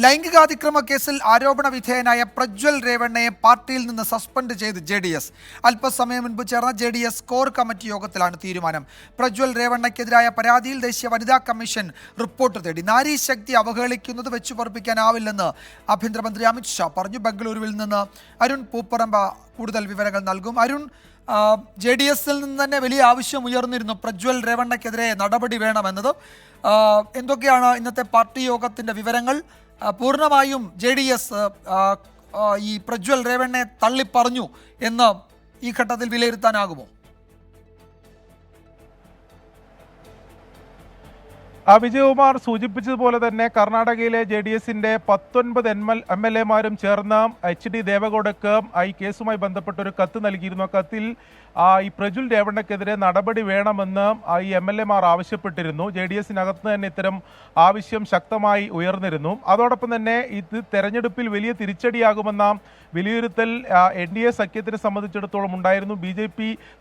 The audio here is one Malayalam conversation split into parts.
ലൈംഗികാതിക്രമ കേസിൽ ആരോപണ വിധേയനായ പ്രജ്വൽ രേവണ്ണയെ പാർട്ടിയിൽ നിന്ന് സസ്പെൻഡ് ചെയ്ത് JDS. അല്പസമയം മുൻപ് ചേർന്ന JDS കോർ കമ്മിറ്റി യോഗത്തിലാണ് തീരുമാനം. പ്രജ്വൽ രേവണ്ണയ്ക്കെതിരായ പരാതിയിൽ ദേശീയ വനിതാ കമ്മീഷൻ റിപ്പോർട്ട് തേടി. നാരീശക്തി അവഹേളിക്കുന്നത് വെച്ചുപറപ്പിക്കാനാവില്ലെന്ന് ആഭ്യന്തരമന്ത്രി അമിത്ഷാ പറഞ്ഞു. ബംഗളൂരുവിൽ നിന്ന് അരുൺ പൂപ്പറമ്പ കൂടുതൽ വിവരങ്ങൾ നൽകും. അരുൺ, JDSൽ നിന്ന് തന്നെ വലിയ ആവശ്യം ഉയർന്നിരുന്നു പ്രജ്വൽ രേവണ്ണയ്ക്കെതിരെ നടപടി വേണമെന്നത്. എന്തൊക്കെയാണ് ഇന്നത്തെ പാർട്ടി യോഗത്തിന്റെ വിവരങ്ങൾ? പൂർണ്ണമായും JDS ഈ പ്രജ്വൽ രേവണ്ണയെ തള്ളിപ്പറഞ്ഞു എന്ന് ഈ ഘട്ടത്തിൽ വിലയിരുത്താനാകുമോ? വിജയകുമാർ സൂചിപ്പിച്ചതുപോലെ തന്നെ കർണാടകയിലെ JDSന്റെ 19 MLA-മാരും ചേർന്ന് HD ദേവഗൌഡക്ക് ഈ കേസുമായി ബന്ധപ്പെട്ട ഒരു കത്ത് നൽകിയിരുന്നു. ആ കത്തിൽ ഈ പ്രജ്വൽ രേവണ്ണയ്ക്കെതിരെ നടപടി വേണമെന്ന് ഈ MLA-മാർ ആവശ്യപ്പെട്ടിരുന്നു. JDSനകത്ത് തന്നെ ഇത്തരം ആവശ്യം ശക്തമായി ഉയർന്നിരുന്നു. അതോടൊപ്പം തന്നെ ഇത് തെരഞ്ഞെടുപ്പിൽ വലിയ തിരിച്ചടിയാകുമെന്ന വിലയിരുത്തൽ NDA സഖ്യത്തിനെ സംബന്ധിച്ചിടത്തോളം ഉണ്ടായിരുന്നു. BJP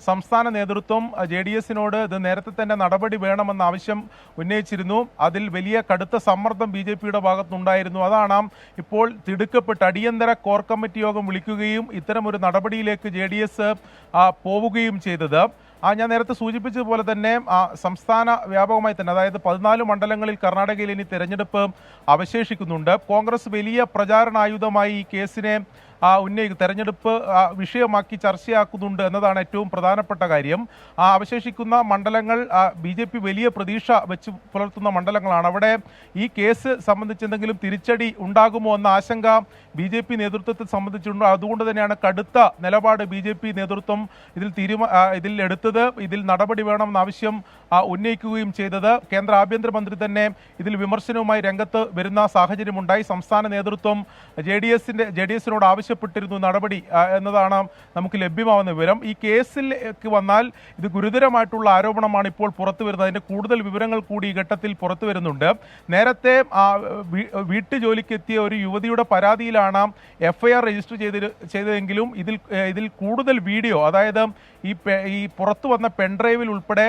സംസ്ഥാന നേതൃത്വം JDSനോട് ഇത് നേരത്തെ തന്നെ നടപടി വേണമെന്ന ആവശ്യം ഉന്നയിച്ചിരുന്നു. അതിൽ വലിയ കടുത്ത സമ്മർദ്ദം BJPയുടെ ഭാഗത്തുനിന്നുണ്ടായിരുന്നു. അതാണ് ഇപ്പോൾ തിടുക്കപ്പെട്ട് അടിയന്തര കോർ കമ്മിറ്റി യോഗം വിളിക്കുകയും ഇത്തരമൊരു നടപടിയിലേക്ക് JDS പോവുകയും ചെയ്തത്. ഞാൻ നേരത്തെ സൂചിപ്പിച്ചതുപോലെ തന്നെ സംസ്ഥാന വ്യാപകമായി തന്നെ, അതായത് 14 മണ്ഡലങ്ങളിൽ കർണാടകയിൽ ഇനി തെരഞ്ഞെടുപ്പ് അവശേഷിക്കുന്നുണ്ട്. കോൺഗ്രസ് വലിയ പ്രചാരണായുധമായി ഈ കേസിനെ തെരഞ്ഞെടുപ്പ് വിഷയമാക്കി ചർച്ചയാക്കുന്നുണ്ട് എന്നതാണ് ഏറ്റവും പ്രധാനപ്പെട്ട കാര്യം. അവശേഷിക്കുന്ന മണ്ഡലങ്ങൾ BJP വലിയ പ്രതീക്ഷ വെച്ച് പുലർത്തുന്ന മണ്ഡലങ്ങളാണ്. അവിടെ ഈ കേസ് സംബന്ധിച്ച് എന്തെങ്കിലും തിരിച്ചടി ഉണ്ടാകുമോ എന്ന ആശങ്ക BJP നേതൃത്വത്തെ സംബന്ധിച്ചിട്ടുണ്ട്. അതുകൊണ്ട് തന്നെയാണ് കടുത്ത നിലപാട് BJP നേതൃത്വം ഇതിൽ എടുത്തത്. ഇതിൽ നടപടി വേണമെന്ന ആവശ്യം ഉന്നയിക്കുകയും ചെയ്തത്. കേന്ദ്ര ആഭ്യന്തരമന്ത്രി തന്നെ ഇതിൽ വിമർശനവുമായി രംഗത്ത് വരുന്ന സാഹചര്യമുണ്ടായി. സംസ്ഥാന നേതൃത്വം JDSനോട് ആവശ്യപ്പെട്ടിരുന്നു നടപടി എന്നതാണ് നമുക്ക് ലഭ്യമാവുന്ന വിവരം. ഈ കേസിലേക്ക് വന്നാൽ ഇത് ഗുരുതരമായിട്ടുള്ള ആരോപണമാണ് ഇപ്പോൾ പുറത്തു വരുന്നത്. അതിന്റെ കൂടുതൽ വിവരങ്ങൾ കൂടി ഈ ഘട്ടത്തിൽ പുറത്തു വരുന്നുണ്ട്. നേരത്തെ വീട്ടുജോലിക്കെത്തിയ ഒരു യുവതിയുടെ പരാതിയിലാണ് FIR രജിസ്റ്റർ ചെയ്തതെങ്കിലും ഇതിൽ കൂടുതൽ വീഡിയോ, അതായത് ഈ പുറത്തു വന്ന പെൻഡ്രൈവിൽ ഉൾപ്പെടെ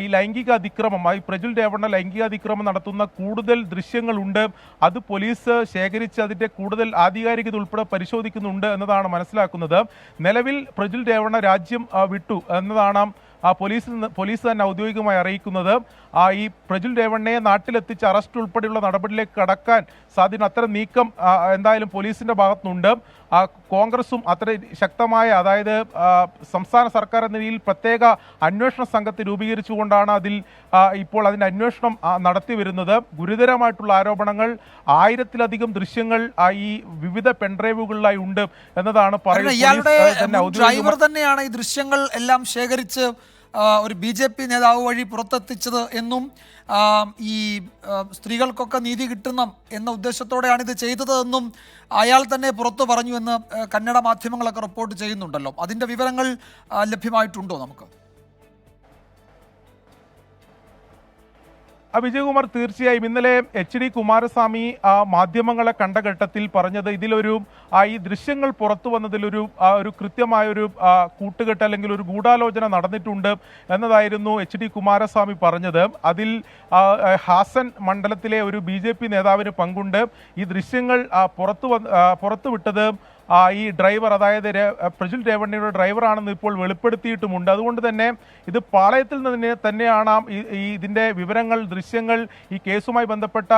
ഈ ലൈംഗിക അതിക്രമം, ഈ പ്രജ്വൽ രേവണ്ണ ലൈംഗിക അതിക്രമം നടത്തുന്ന കൂടുതൽ ദൃശ്യങ്ങളുണ്ട്. അത് പോലീസ് ശേഖരിച്ച് അതിന്റെ കൂടുതൽ ആധികാരികത ഉൾപ്പെടെ പരിശോധിക്കുന്നുണ്ട് എന്നതാണ് മനസ്സിലാക്കുന്നത്. നിലവിൽ പ്രജ്വൽ രേവണ്ണ രാജ്യം വിട്ടു എന്നതാണ് പോലീസ് തന്നെ ഔദ്യോഗികമായി അറിയിക്കുന്നത്. ഈ പ്രജ്വൽ രേവണ്ണയെ നാട്ടിലെത്തിച്ച് അറസ്റ്റ് ഉൾപ്പെടെയുള്ള നടപടിയിലേക്ക് കടക്കാൻ സാധ്യത, അത്തരം നീക്കം എന്തായാലും പോലീസിന്റെ ഭാഗത്തുനിന്നുണ്ട്. കോൺഗ്രസും അത്ര ശക്തമായ, അതായത് സംസ്ഥാന സർക്കാർ എന്ന രീതിയിൽ പ്രത്യേക അന്വേഷണ സംഘത്തെ രൂപീകരിച്ചുകൊണ്ടാണ് ഇപ്പോൾ അതിന്റെ അന്വേഷണം നടത്തി വരുന്നത്. ഗുരുതരമായിട്ടുള്ള ആരോപണങ്ങൾ, 1000-ലധികം ദൃശ്യങ്ങൾ ഈ വിവിധ പെൻഡ്രൈവുകളിലായി ഉണ്ട് എന്നതാണ് പറയുന്നത്. ഡ്രൈവർ തന്നെയാണ് ഈ ദൃശ്യങ്ങൾ എല്ലാം ശേഖരിച്ച് ഒരു BJP നേതാവ് വഴി പുറത്തെത്തിച്ചത് എന്നും ഈ സ്ത്രീകൾക്കൊക്കെ നീതി കിട്ടണം എന്ന ഉദ്ദേശത്തോടെയാണ് ഇത് ചെയ്തത് എന്നും അയാൾ തന്നെ പുറത്തു പറഞ്ഞു എന്ന് കന്നഡ മാധ്യമങ്ങളൊക്കെ റിപ്പോർട്ട് ചെയ്യുന്നുണ്ടല്ലോ. അതിൻ്റെ വിവരങ്ങൾ ലഭ്യമായിട്ടുണ്ടോ നമുക്ക്? വിജയകുമാർ, തീർച്ചയായും ഇന്നലെ HD കുമാരസ്വാമി മാധ്യമങ്ങളെ കണ്ട ഘട്ടത്തിൽ പറഞ്ഞത് ഈ ദൃശ്യങ്ങൾ പുറത്തു വന്നതിലൊരു കൃത്യമായൊരു കൂട്ടുകെട്ട് അല്ലെങ്കിൽ ഒരു ഗൂഢാലോചന നടന്നിട്ടുണ്ട് എന്നതായിരുന്നു HD കുമാരസ്വാമി പറഞ്ഞത്. അതിൽ ഹാസൻ മണ്ഡലത്തിലെ ഒരു BJP നേതാവിന് പങ്കുണ്ട്. ഈ ദൃശ്യങ്ങൾ പുറത്തുവിട്ടത് ഈ ഡ്രൈവർ, അതായത് പ്രജ്വൽ രേവണ്ണയുടെ ഡ്രൈവറാണെന്ന് ഇപ്പോൾ വെളിപ്പെടുത്തിയിട്ടുമുണ്ട്. അതുകൊണ്ട് തന്നെ ഇത് പാളയത്തിൽ നിന്ന് തന്നെയാണ് ഇതിന്റെ വിവരങ്ങൾ, ദൃശ്യങ്ങൾ, ഈ കേസുമായി ബന്ധപ്പെട്ട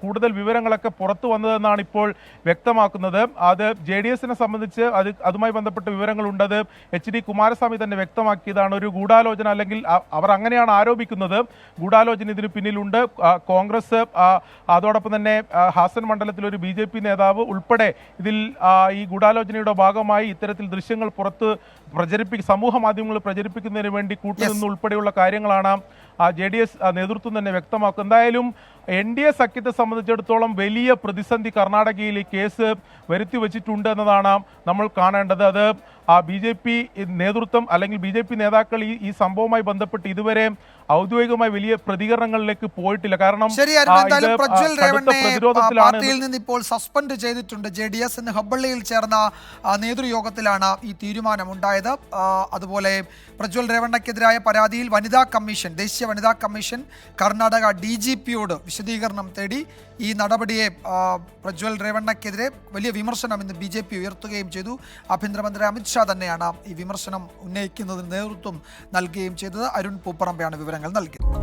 കൂടുതൽ വിവരങ്ങളൊക്കെ പുറത്തു വന്നതെന്നാണ് ഇപ്പോൾ വ്യക്തമാക്കുന്നത്. അത് JDSനെ സംബന്ധിച്ച് അതുമായി ബന്ധപ്പെട്ട വിവരങ്ങളുണ്ട്. അത് HD കുമാരസ്വാമി തന്നെ വ്യക്തമാക്കിയതാണ്. ഒരു ഗൂഢാലോചന, അല്ലെങ്കിൽ അവർ അങ്ങനെയാണ് ആരോപിക്കുന്നത്, ഗൂഢാലോചന ഇതിന് പിന്നിലുണ്ട്. കോൺഗ്രസ്, അതോടൊപ്പം തന്നെ ഹാസൻ മണ്ഡലത്തിൽ ഒരു BJP നേതാവ് ഉൾപ്പെടെ ഇതിൽ ഈ ഗൂഢാലോചനയുടെ ഭാഗമായി ഇത്തരത്തിൽ ദൃശ്യങ്ങൾ സമൂഹ മാധ്യമങ്ങളിൽ പ്രചരിപ്പിക്കുന്നതിന് വേണ്ടി കൂട്ടുനിന്ന് ഉൾപ്പെടെയുള്ള കാര്യങ്ങളാണ് JDS നേതൃത്വം തന്നെ വ്യക്തമാക്കും. എന്തായാലും NDA സഖ്യത്തെ സംബന്ധിച്ചിടത്തോളം വലിയ പ്രതിസന്ധി കർണാടകയിൽ ഈ കേസ് വരുത്തി വച്ചിട്ടുണ്ട് എന്നതാണ് നമ്മൾ കാണേണ്ടത്. അത് BJP നേതൃത്വം അല്ലെങ്കിൽ BJP നേതാക്കൾ ഈ സംഭവവുമായി ബന്ധപ്പെട്ട് ഇതുവരെ ഔദ്യോഗികമായി വലിയ പ്രതികരണങ്ങളിലേക്ക് പോയിട്ടില്ല. കാരണം പാർട്ടിയിൽ നിന്ന് ഇപ്പോൾ സസ്പെൻഡ് ചെയ്തിട്ടുണ്ട് JDS. എന്ന് ഹബ്ബള്ളിയിൽ ചേർന്ന നേതൃയോഗത്തിലാണ് ഈ തീരുമാനമുണ്ടായത്. അതുപോലെ പ്രജ്വൽ രേവണ്ണയ്ക്കെതിരായ പരാതിയിൽ വനിതാ കമ്മീഷൻ, ദേശീയ ദേശീയ വനിതാ കമ്മീഷൻ കർണാടക DGPയോട് വിശദീകരണം തേടി. ഈ നടപടിയെ പ്രജ്വൽ രേവണ്ണയ്ക്കെതിരെ വലിയ വിമർശനം ഇന്ന് BJP ഉയർത്തുകയും ചെയ്തു. ആഭ്യന്തരമന്ത്രി അമിത്ഷാ തന്നെയാണ് ഈ വിമർശനം ഉന്നയിക്കുന്നതിന് നേതൃത്വം നൽകുകയും ചെയ്തത്. അരുൺ പൂപ്പറമ്പയാണ് വിവരങ്ങൾ നൽകിയത്.